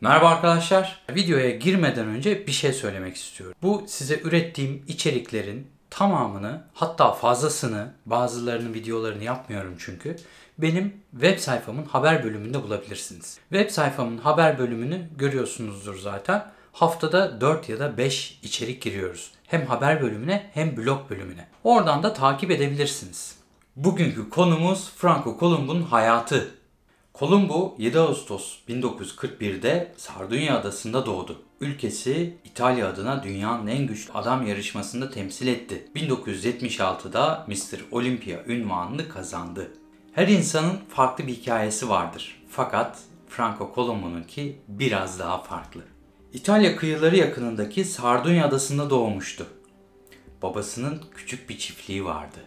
Merhaba arkadaşlar. Videoya girmeden önce bir şey söylemek istiyorum. Bu size ürettiğim içeriklerin tamamını, hatta fazlasını, bazılarının videolarını yapmıyorum çünkü, benim web sayfamın haber bölümünde bulabilirsiniz. Web sayfamın haber bölümünü görüyorsunuzdur zaten. Haftada 4 ya da 5 içerik giriyoruz. Hem haber bölümüne hem blog bölümüne. Oradan da takip edebilirsiniz. Bugünkü konumuz Franco Columbu'nun hayatı. Columbu 7 Ağustos 1941'de Sardunya adasında doğdu. Ülkesi İtalya adına dünyanın en güçlü adam yarışmasında temsil etti. 1976'da Mr. Olympia ünvanını kazandı. Her insanın farklı bir hikayesi vardır. Fakat Franco Columbu'nunki biraz daha farklı. İtalya kıyıları yakınındaki Sardunya adasında doğmuştu. Babasının küçük bir çiftliği vardı.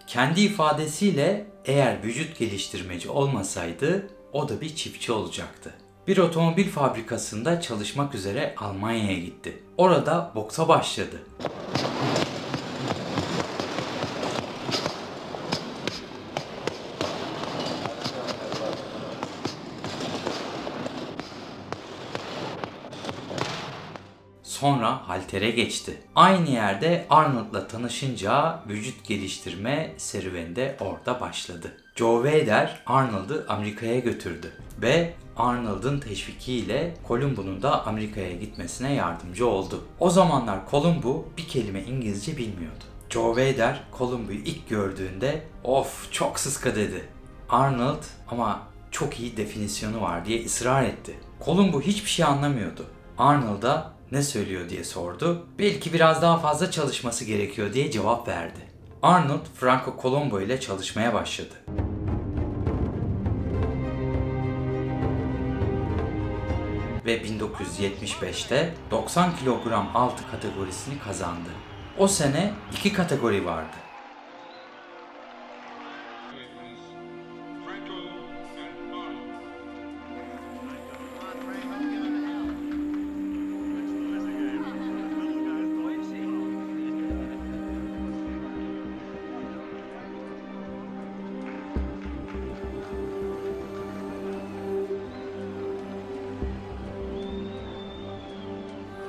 Kendi ifadesiyle eğer vücut geliştirmeci olmasaydı o da bir çiftçi olacaktı. Bir otomobil fabrikasında çalışmak üzere Almanya'ya gitti. Orada boksa başladı. Sonra haltere geçti. Aynı yerde Arnold'la tanışınca vücut geliştirme serüveni de orada başladı. Joe Weider Arnold'u Amerika'ya götürdü ve Arnold'un teşvikiyle Columbu'nun da Amerika'ya gitmesine yardımcı oldu. O zamanlar Columbu bir kelime İngilizce bilmiyordu. Joe Weider Columbu'yu ilk gördüğünde "Of, çok sıska" dedi. Arnold ama çok iyi definisyonu var diye ısrar etti. Columbu hiçbir şey anlamıyordu. Arnold'a ne söylüyor diye sordu. Belki biraz daha fazla çalışması gerekiyor diye cevap verdi. Arnold, Franco Columbu ile çalışmaya başladı. Ve 1975'te 90 kilogram altı kategorisini kazandı. O sene 2 kategori vardı.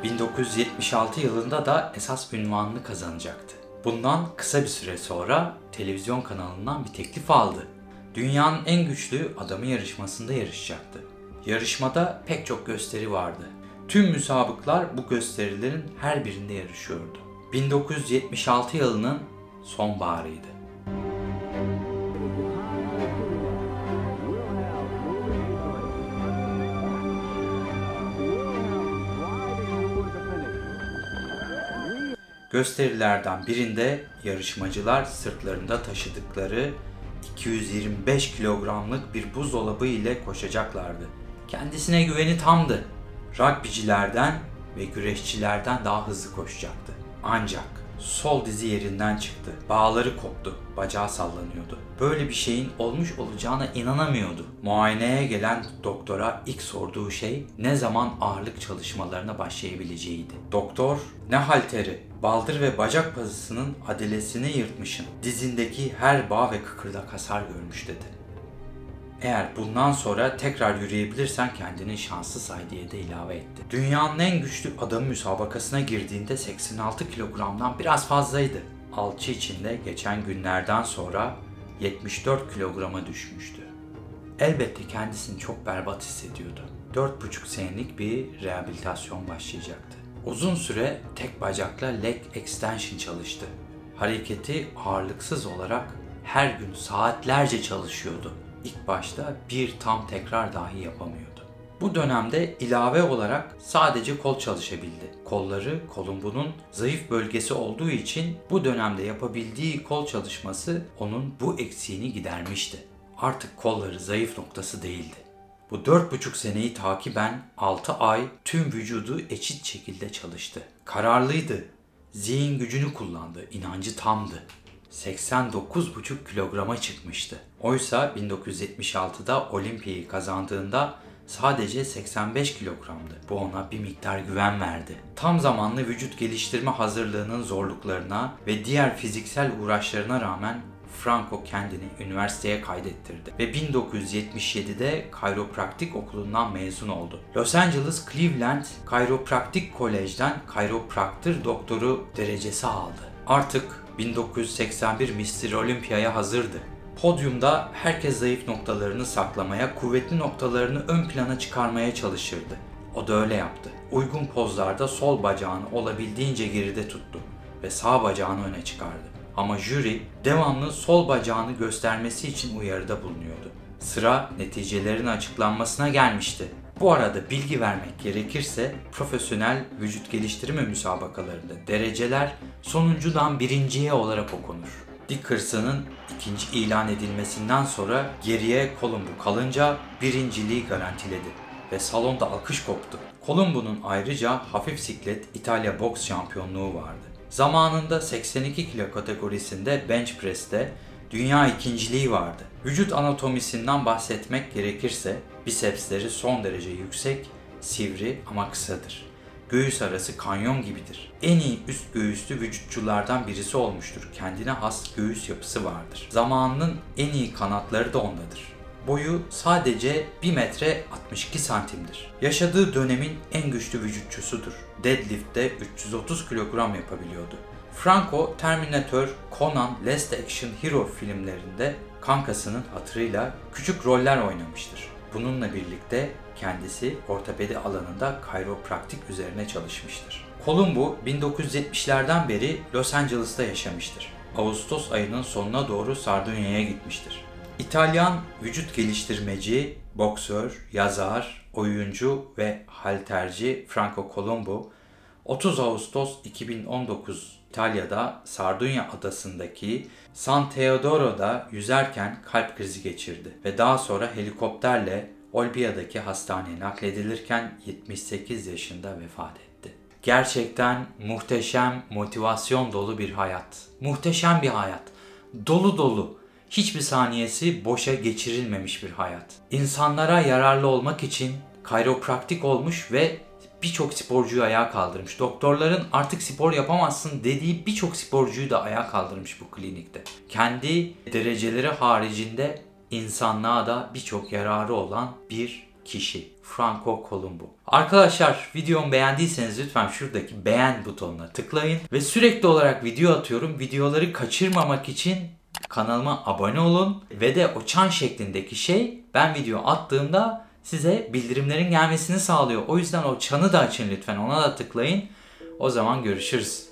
...1976 yılında da esas ünvanını kazanacaktı. Bundan kısa bir süre sonra televizyon kanalından bir teklif aldı. Dünyanın en güçlü adamı yarışmasında yarışacaktı. Yarışmada pek çok gösteri vardı. Tüm müsabıklar bu gösterilerin her birinde yarışıyordu. 1976 yılının sonbaharıydı. Gösterilerden birinde yarışmacılar sırtlarında taşıdıkları 225 kilogramlık bir buzdolabı ile koşacaklardı. Kendisine güveni tamdı. Rugbycilerden ve güreşçilerden daha hızlı koşacaktı. Ancak sol dizi yerinden çıktı. Bağları koptu. Bacağı sallanıyordu. Böyle bir şeyin olmuş olacağına inanamıyordu. Muayeneye gelen doktora ilk sorduğu şey ne zaman ağırlık çalışmalarına başlayabileceğiydi. Doktor, "Ne halteri? Baldır ve bacak pazısının adilesini yırtmışım. Dizindeki her bağ ve kıkırdak hasar görmüş" dedi. "Eğer bundan sonra tekrar yürüyebilirsen kendini şanslı say" diye de ilave etti. Dünyanın en güçlü adamı müsabakasına girdiğinde 86 kilogramdan biraz fazlaydı. Alçı içinde geçen günlerden sonra 74 kilograma düşmüştü. Elbette kendisini çok berbat hissediyordu. 4,5 senelik bir rehabilitasyon başlayacaktı. Uzun süre tek bacakla leg extension çalıştı. Hareketi ağırlıksız olarak her gün saatlerce çalışıyordu. İlk başta bir tam tekrar dahi yapamıyordu. Bu dönemde ilave olarak sadece kol çalışabildi. Kolları Columbu'nun zayıf bölgesi olduğu için bu dönemde yapabildiği kol çalışması onun bu eksiğini gidermişti. Artık kolları zayıf noktası değildi. Bu 4,5 seneyi takiben 6 ay tüm vücudu eşit şekilde çalıştı. Kararlıydı, zihin gücünü kullandı, inancı tamdı. 89,5 kilograma çıkmıştı. Oysa 1976'da Olimpiyayı kazandığında sadece 85 kilogramdı. Bu ona bir miktar güven verdi. Tam zamanlı vücut geliştirme hazırlığının zorluklarına ve diğer fiziksel uğraşlarına rağmen Franco kendini üniversiteye kaydettirdi ve 1977'de Kayropraktik Okulu'ndan mezun oldu. Los Angeles Cleveland Kayropraktik Kolej'den kayropraktır doktoru derecesi aldı. Artık 1981 Mr. Olympia'ya hazırdı. Podyumda herkes zayıf noktalarını saklamaya, kuvvetli noktalarını ön plana çıkarmaya çalışırdı. O da öyle yaptı. Uygun pozlarda sol bacağını olabildiğince geride tuttu ve sağ bacağını öne çıkardı. Ama jüri devamlı sol bacağını göstermesi için uyarıda bulunuyordu. Sıra neticelerin açıklanmasına gelmişti. Bu arada bilgi vermek gerekirse profesyonel vücut geliştirme müsabakalarında dereceler sonuncudan birinciye olarak okunur. Dickerson'ın ikinci ilan edilmesinden sonra geriye Columbu kalınca birinciliği garantiledi ve salonda alkış koptu. Columbu'nun ayrıca hafif siklet İtalya boks şampiyonluğu vardı. Zamanında 82 kilo kategorisinde bench press'te dünya ikinciliği vardı. Vücut anatomisinden bahsetmek gerekirse bisepsleri son derece yüksek, sivri ama kısadır. Göğüs arası kanyon gibidir. En iyi üst göğüslü vücutçulardan birisi olmuştur. Kendine has göğüs yapısı vardır. Zamanının en iyi kanatları da ondadır. Boyu sadece 1 metre 62 santimdir. Yaşadığı dönemin en güçlü vücutçusudur. Deadlift'te 330 kilogram yapabiliyordu. Franco, Terminator, Conan, Last Action Hero filmlerinde kankasının hatırıyla küçük roller oynamıştır. Bununla birlikte kendisi ortopedi alanında kayropraktik üzerine çalışmıştır. Columbu 1970'lerden beri Los Angeles'ta yaşamıştır. Ağustos ayının sonuna doğru Sardunya'ya gitmiştir. İtalyan vücut geliştirmeci, boksör, yazar, oyuncu ve halterci Franco Columbu 30 Ağustos 2019 İtalya'da Sardunya adasındaki San Teodoro'da yüzerken kalp krizi geçirdi ve daha sonra helikopterle Olbia'daki hastaneye nakledilirken 78 yaşında vefat etti. Gerçekten muhteşem, motivasyon dolu bir hayat. Muhteşem bir hayat. Dolu dolu. Hiçbir saniyesi boşa geçirilmemiş bir hayat. İnsanlara yararlı olmak için kayropraktik olmuş ve birçok sporcuyu ayağa kaldırmış. Doktorların artık spor yapamazsın dediği birçok sporcuyu da ayağa kaldırmış bu klinikte. Kendi dereceleri haricinde insanlığa da birçok yararı olan bir kişi. Franco Columbu. Arkadaşlar videomu beğendiyseniz lütfen şuradaki beğen butonuna tıklayın. Ve sürekli olarak video atıyorum. Videoları kaçırmamak için kanalıma abone olun. Ve de o çan şeklindeki şey ben video attığımda size bildirimlerin gelmesini sağlıyor. O yüzden o çanı da açın lütfen. Ona da tıklayın. O zaman görüşürüz.